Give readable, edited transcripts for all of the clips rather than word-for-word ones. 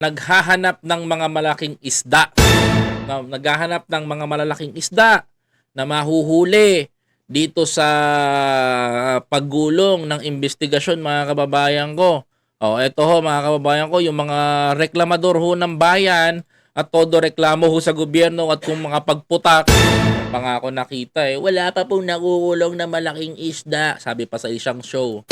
naghahanap ng mga malaking isda. Naghahanap ng mga malalaking isda na mahuhuli dito sa paggulong ng investigasyon, mga kababayan ko. Eto ho mga kababayan ko, yung mga reklamador ho ng bayan at todo reklamo ho sa gobyerno at kung mga pagputak, pangako nakita wala pa pong nakukulong na malaking isda, sabi pa sa isang show.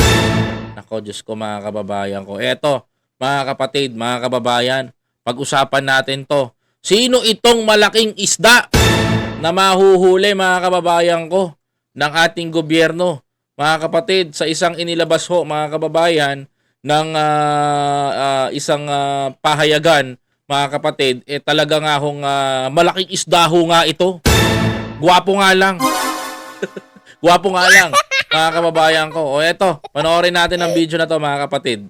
Nako, Diyos ko mga kababayan ko. Eto, mga kapatid, mga kababayan, pag-usapan natin to. Sino itong malaking isda na mahuhuli, mga kababayan ko, ng ating gobyerno? Mga kapatid, sa isang inilabas ho, mga kababayan, ng isang pahayagan, mga kapatid, talaga nga hong malaking isda ho nga ito. Gwapo nga lang. Gwapo nga lang, mga kababayan ko. Eto, panoorin natin ang video na to, mga kapatid.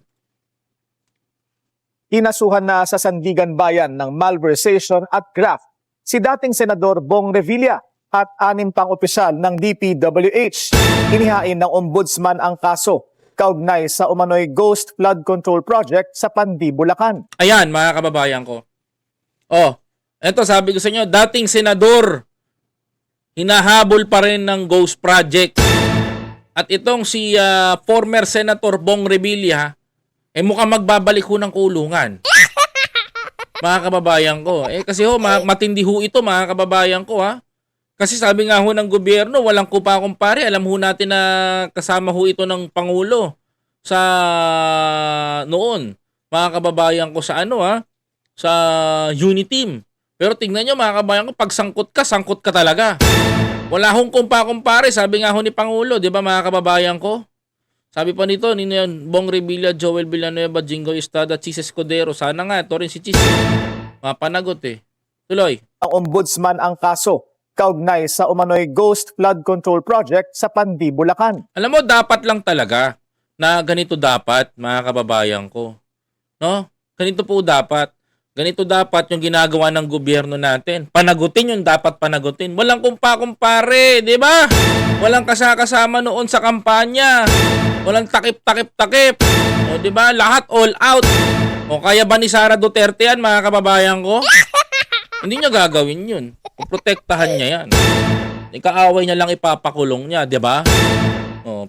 Inasuhan na sa Sandigan Bayan ng malversation at graft si dating Senador Bong Revilla at 6 pang opisyal ng DPWH. Inihain ng Ombudsman ang kaso kaugnay sa umano'y Ghost Flood Control Project sa Pandi, Bulacan. Ayan, mga kababayan ko. Eto, sabi ko sa inyo, dating senador, hinahabol pa rin ng Ghost Project. At itong si former Senator Bong Revilla, mukhang magbabalik ho ng kulungan. Mga kababayan ko. Kasi ho, matindi ho ito, mga kababayan ko, ha. Kasi sabi nga ho ng gobyerno, walang kumpare. Alam ho natin na kasama ho ito ng Pangulo sa noon. Mga kababayan ko sa sa Uniteam. Pero tingnan nyo, mga kababayan ko, pag sangkot ka talaga. Wala hong kumpare. Sabi nga ho ni Pangulo, di ba mga kababayan ko? Sabi pa nito, Bong Revilla, Joel Villanueva, Jingo Estrada, Chis Escudero. Sana nga, ito rin si Chis. Mapanagot Tuloy. Ang Ombudsman ang kaso kaugnay sa umano'y Ghost Flood Control Project sa Pandi, Bulacan. Alam mo, dapat lang talaga na ganito dapat, mga kababayan ko. No? Ganito po dapat. Ganito dapat yung ginagawa ng gobyerno natin. Panagutin yung dapat panagutin. Walang kumpare, di ba? Walang kasama noon sa kampanya. Walang takip-takip-takip. Di ba? Lahat all out. Kaya ba ni Sara Duterte yan, mga kababayan ko? Hindi niya gagawin yun. Protektahan niya yan. Ikaaway niya lang ipapakulong niya, di ba?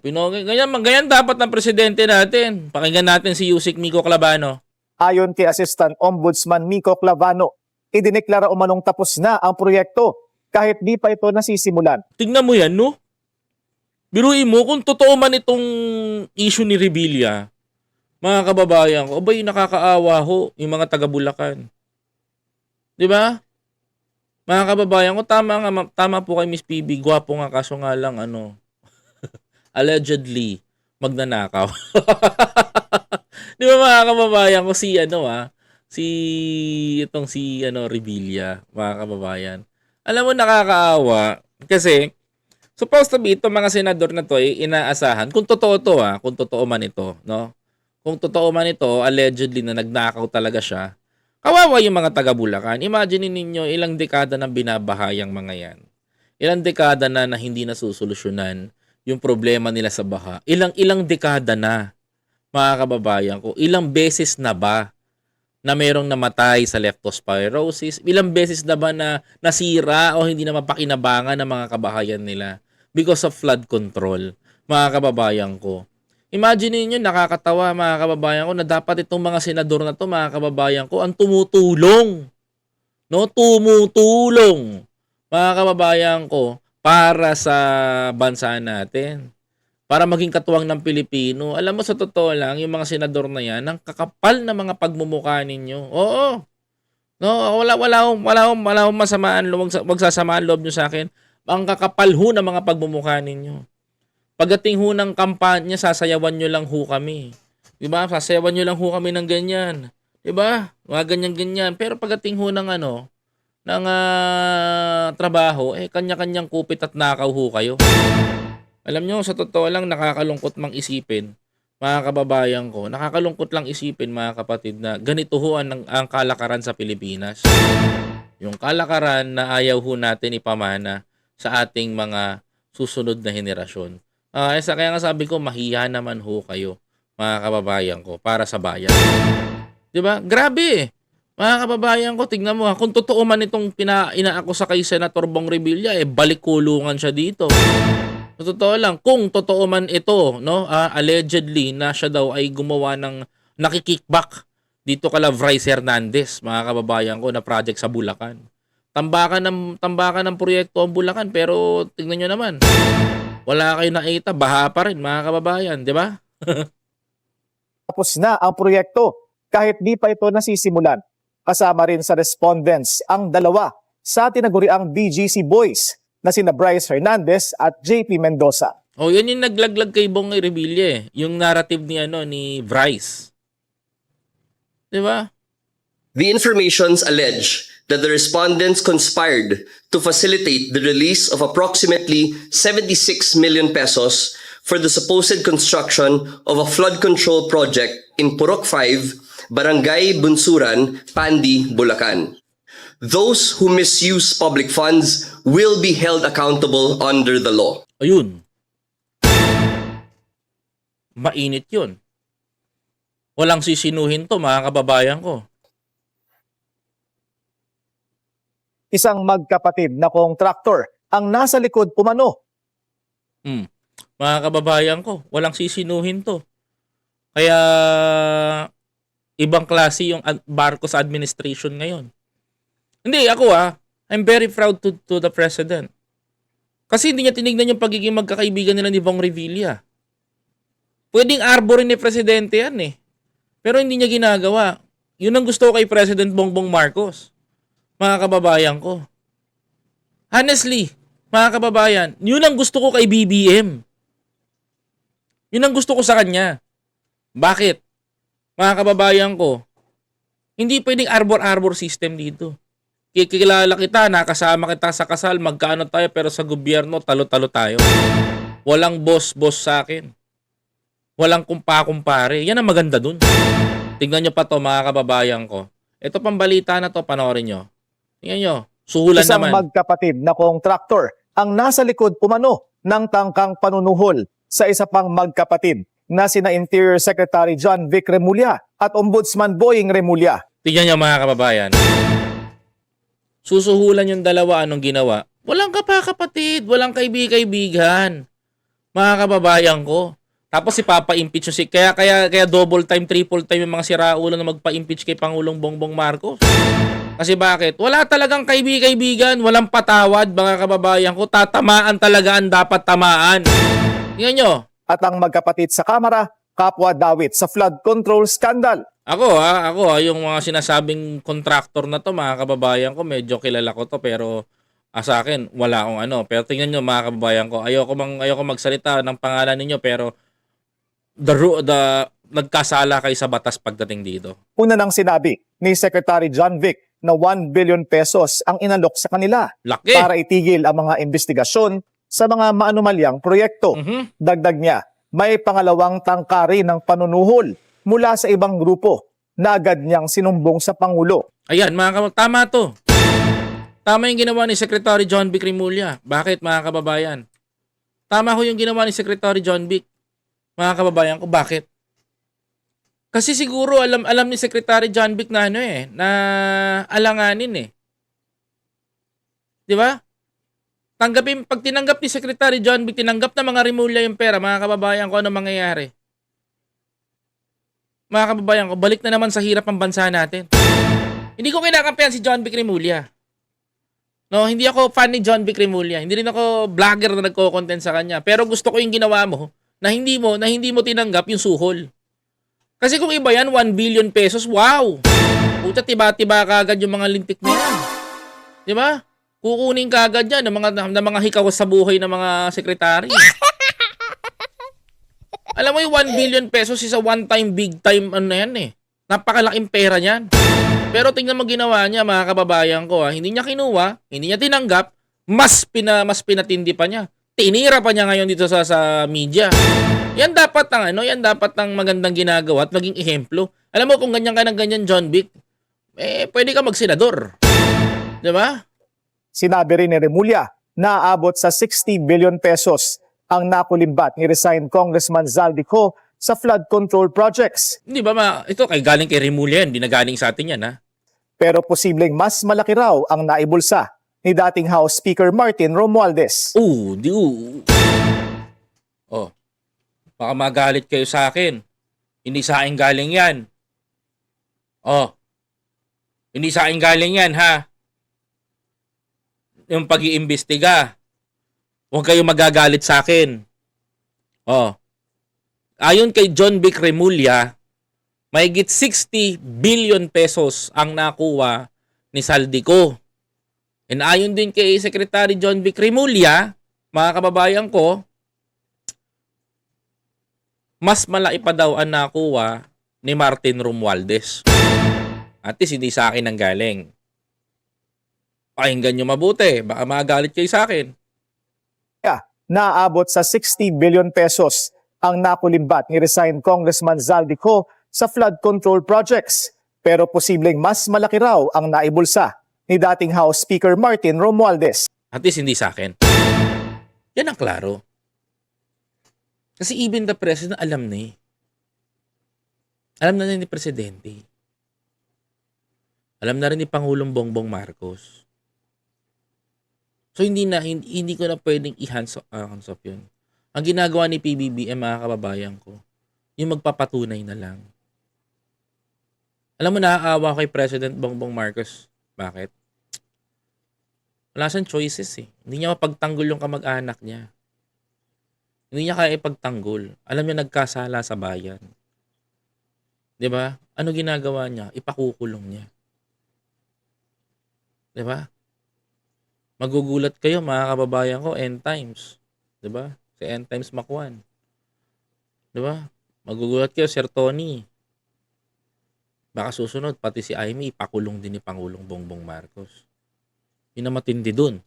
Ganyan dapat ng presidente natin. Pakinggan natin si Yusek Miko Clavano. Ayon kay Assistant Ombudsman Miko Clavano, idineklara umanong tapos na ang proyekto kahit di pa ito nasisimulan. Tingnan mo yan, no? Biruin mo, kung totoo man itong issue ni Revilla, mga kababayan ko, abay, nakakaawa ho yung mga taga-Bulacan. Di ba? Mga kababayan ko, tama po kay Miss PB, gwapo nga, kaso nga lang, allegedly, magnanakaw. Di ba mga kababayan ko, si Revilla, mga kababayan. Alam mo, nakakaawa, kasi, supposed to be, itong mga senador na to ay inaasahan, kung totoo to kung totoo man ito, no? Kung totoo man ito, allegedly na nagnakaw talaga siya, kawawa yung mga taga-Bulacan. Imagine ninyo, ilang dekada na binabahayang mga yan. Ilang dekada na hindi nasusolusyonan yung problema nila sa baha. Ilang dekada na, mga kababayan ko. Ilang beses na ba na mayroong namatay sa leptospirosis? Ilang beses na ba na nasira o hindi na mapakinabangan ng mga kabahayan nila because of flood control, mga kababayan ko? Imagine niyo, nakakatawa, mga kababayan ko, na dapat itong mga senador na to, mga kababayan ko, ang tumutulong. No? Tumutulong, mga kababayan ko, para sa bansa natin. Para maging katuwang ng Pilipino. Alam mo, sa totoo lang, yung mga senador na yan, ang kakapal na mga pagmumukha ninyo. Oo. No, wala akong masamaan, magsasamaan loob nyo sa akin. Ang kakapal ho na mga pagmumukha ninyo. Pagdating ho ng kampanya, sasayawan nyo lang ho kami. Diba? Sasayawan nyo lang ho kami ng ganyan. Diba? Mga ganyan-ganyan. Pero pagdating ho ng trabaho, kanya-kanyang kupit at nakaw ho kayo. Alam nyo, sa totoo lang, nakakalungkot mang isipin, mga kababayan ko, nakakalungkot lang isipin, mga kapatid, na ganito ho ang kalakaran sa Pilipinas. Yung kalakaran na ayaw ho natin ipamana sa ating mga susunod na henerasyon. Kaya nga sabi ko, mahiya naman ho kayo, mga kababayan ko, para sa bayan. Diba? Grabe. Mga kababayan ko, tignan mo ha, kung totoo man itong inaakusa kay Senator Bong Revilla, balik kulungan siya dito. Sa totoo lang, kung totoo man ito, no, allegedly na siya daw ay gumawa ng nakikickback dito kala Bryce Hernandez, mga kababayan ko, na project sa Bulacan. Tambakan ng proyekto ang Bulacan, pero tignan nyo naman, wala kayo nakita, baha pa rin, mga kababayan, di ba? Tapos na ang proyekto kahit di pa ito nasisimulan. Kasama rin sa respondents ang dalawa sa tinaguriang BGC Boys na sina Bryce Hernandez at JP Mendoza. Oh, yan yung naglaglag kay Bong Revilla, yung narrative ni Bryce. Di ba? The informations allege that the respondents conspired to facilitate the release of approximately 76 million pesos for the supposed construction of a flood control project in Purok 5, Barangay Bunsuran, Pandi, Bulacan. Those who misuse public funds will be held accountable under the law. Ayun. Mainit yun. Walang sisinuhin to, mga kababayan ko. Isang magkapatid na kontraktor ang nasa likod umano. Mga kababayan ko, walang sisinuhin to. Kaya ibang klase yung Marcos administration ngayon. Hindi, ako I'm very proud to the president. Kasi hindi niya tinignan yung pagiging magkakaibigan nila ni Bong Revilla. Pwedeng arborin ni presidente yan Pero hindi niya ginagawa. Yun ang gusto ko kay President Bongbong Marcos. Mga kababayan ko. Honestly, mga kababayan, yun ang gusto ko kay BBM. Yun ang gusto ko sa kanya. Bakit? Mga kababayan ko, hindi pwedeng arbor-arbor system dito. Kikilala kita, nakasama kita sa kasal, magkaano tayo, pero sa gobyerno, talo-talo tayo. Walang boss-boss sa akin. Walang kumpa-kumpare. Yan ang maganda dun. Tingnan nyo pa to, mga kababayan ko. Ito pang balita na to, panoorin nyo. Tingnan nyo, suhulan Isang naman. magkapatid na kontraktor ang nasa likod umano ng tangkang panunuhol sa isa pang magkapatid na sina Interior Secretary John Vic Remulla at Ombudsman Boying Remulla. Tingnan nyo, mga kababayan. Susuhulan yung dalawa, anong ginawa? Walang kapakapatid, walang kaibig-kaibigan. Mga kababayan ko. Tapos si Papa-impeach kaya double time, triple time yung mga siraulo na magpa-impeach kay Pangulong Bongbong Marcos. Kasi bakit? Wala talagang kaibig-kaibigan, walang patawad, mga kababayan ko. Tatamaan talaga ang dapat tamaan. Tingnan nyo. At ang magkapatid sa Kamara, kapwa dawit sa flood control scandal. Ako yung mga sinasabing contractor na to, mga kababayan ko, medyo kilala ko to, pero sa akin wala akong Pero tingnan nyo, mga kababayan ko, ayoko magsalita ng pangalan ninyo, pero nagkasala kayo sa batas pagdating dito. Una nang sinabi ni Secretary John Vic na 1 billion pesos ang inalok sa kanila Laki! para itigil ang mga investigasyon sa mga maanumalyang proyekto. Dagdag niya, may pangalawang tangkari ng panunuhol mula sa ibang grupo na agad niyang sinumbong sa Pangulo. Ayan, tama to. Tama yung ginawa ni Secretary John Vic Remulla. Bakit, mga kababayan? Tama ho yung ginawa ni Secretary John Vic. Mga kababayan ko, bakit? Kasi siguro alam ni Secretary John Vic na na alanganin 'Di ba? Pag tinanggap ni Secretary John Vic, tinanggap na mga Remulla yung pera, mga kababayan ko, ano mangyayari? Mga kababayan ko, balik na naman sa hirap ang bansa natin. Hindi ko kinakampihan si John Vic Remulla. No, hindi ako fan ni John Vic Remulla. Hindi rin ako vlogger na nagko-content sa kanya. Pero gusto ko yung ginawa mo na hindi mo tinanggap yung suhol. Kasi kung iba yan, 1 billion pesos, wow! Puta, tiba-tiba kagad yung mga lintik na yan. Di ba? Kukunin kagad yan ng mga hikaw sa buhay ng mga sekretary. Alam mo yung 1 billion pesos is a one-time, big-time Napakalaking pera niyan. Pero tingnan mo ginawa niya, mga kababayan ko. Hindi niya kinuha, hindi niya tinanggap, mas pinatindi pa niya. Tinira pa niya ngayon dito sa media. Yan dapat ang magandang ginagawa at maging ehemplo. Alam mo, kung ganyan ka ng ganyan, John Vic, pwede ka magsenador. Di ba? Sinabi rin ni Remulla na aabot sa 60 billion pesos ang nakulimbat ni resigned Congressman Zaldico sa flood control projects. Hindi ba ito galing kay Remulla yan, hindi na galing sa atin yan Pero posibleng mas malaki raw ang naibulsa ni dating House Speaker Martin Romualdez. Oh, baka magalit kayo sa akin. Hindi sa akin galing yan. Oh, hindi sa akin galing yan, ha? Yung pag-iimbestiga. Huwag kayo magagalit sa akin. Oh, ayon kay John Vic Remulla, mahigit 60 billion pesos ang nakuha ni Saldico. And ayon din kay Secretary John Vic Remulla, mga kababayan ko, mas malaki pa daw ang nakuha ni Martin Romualdez. At least hindi sa akin ang galing. Pakinggan nyo mabuti, baka magalit kayo sa akin. Naaabot sa 60 billion pesos ang nakulimbat ni resigned Congressman Zaldico sa flood control projects. Pero posibleng mas malaki raw ang naibulsa ni dating House Speaker Martin Romualdez. At least hindi sa akin. Yan ang klaro. Kasi even the President alam na eh. Alam na ni Presidente. Alam na rin ni Pangulong Bongbong Marcos. So hindi ko na pwedeng i-hands off yun. Ang ginagawa ni PBBM, mga kababayan ko, yung magpapatunay na lang. Alam mo, naaawa kay President Bongbong Marcos. Bakit? Wala siyang choices eh. Hindi niya mapagtanggol yung kamag-anak niya. Hindi niya kaya ipagtanggol. Alam niya nagkasala sa bayan. 'Di ba? Ano ginagawa niya? Ipakukulong niya. 'Di ba? Magugulat kayo, mga kababayan ko, end times. 'Di ba? Si end times Makuan. 'Di ba? Magugulat kayo, Sir Tony. Baka susunod, pati si Amy, ipakulong din ni Pangulong Bongbong Marcos. Yun ang matindi dun.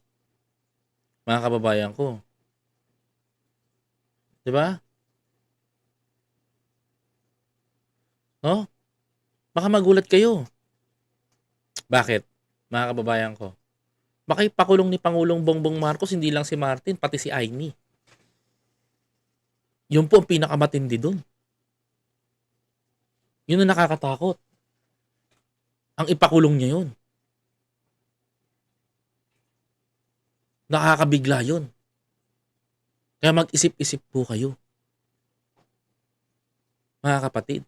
Mga kababayan ko. 'Di ba? No? Baka magulat kayo. Bakit? Mga kababayan ko. Baka ipakulong ni Pangulong Bongbong Marcos, hindi lang si Martin, pati si Amy. Yun po ang pinakamatindi dun. Yun ang nakakatakot. Ang ipakulong niya yun. Nakakabigla yun. Kaya mag-isip-isip po kayo. Mga kapatid.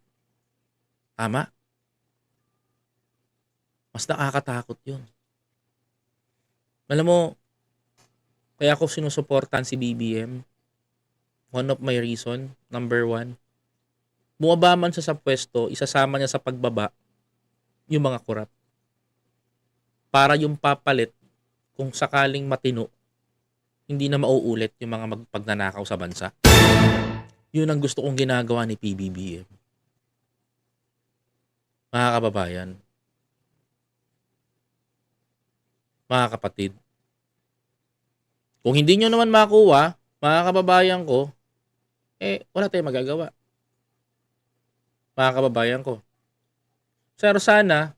Tama? Mas nakakatakot yun. Alam mo, kaya ako sinusuportan si BBM. One of my reason, number 1, bumaba man siya sa pwesto, isasama niya sa pagbaba yung mga korap. Para yung papalit, kung sakaling matino, hindi na mauulit yung mga magpagnanakaw sa bansa. Yun ang gusto kong ginagawa ni PBBM. Mga kababayan, mga kapatid, kung hindi nyo naman makuha, mga kababayan ko, wala tayong magagawa. Mga kababayan ko. Pero sana,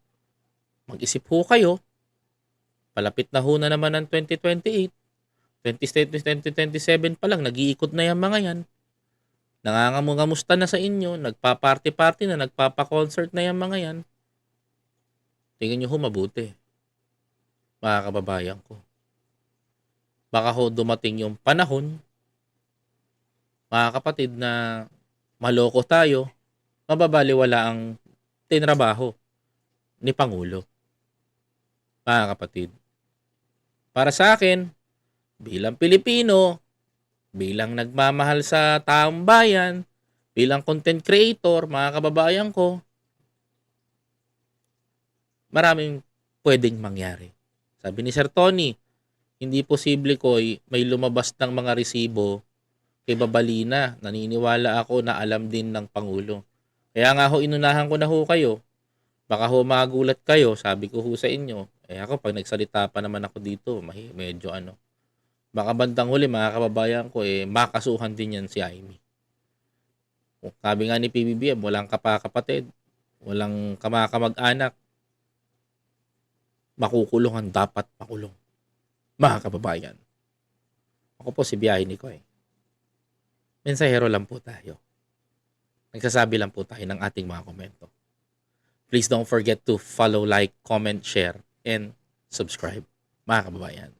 mag-isip ho kayo, palapit na ho na naman ng 2028, 2027 pa lang, nag-iikot na yung mga yan. Nangangamusta na sa inyo, nagpa-party-party na, nagpapa-concert na yung mga yan. Tingnan nyo ho mabuti. Mga kababayan ko. Baka ho dumating yung panahon, mga kapatid, na maloko tayo, mababaliwala ang tinrabaho ni Pangulo. Mga kapatid. Para sa akin, bilang Pilipino, bilang nagmamahal sa taong bayan, bilang content creator, mga kababayan ko, maraming pwedeng mangyari. Sabi ni Sir Tony, hindi posible ko may lumabas ng mga resibo kay Babalina. Naniniwala ako na alam din ng Pangulo. Kaya nga ho, inunahan ko na ho kayo. Baka ho magulat kayo, sabi ko ho sa inyo. Ako, pag nagsalita pa naman ako dito, medyo baka bandang huli, mga kababayan ko, makasuhan din yan si Amy. Sabi nga ni PBBM, walang kapakapatid, walang kamakamag-anak. Makukulungan, dapat makulong. Mga kababayan. Ako po si Biyahe ni Koy. Mensahero lang po tayo. Nagsasabi lang po tayo ng ating mga komento. Please don't forget to follow, like, comment, share, and subscribe, mga kababayan.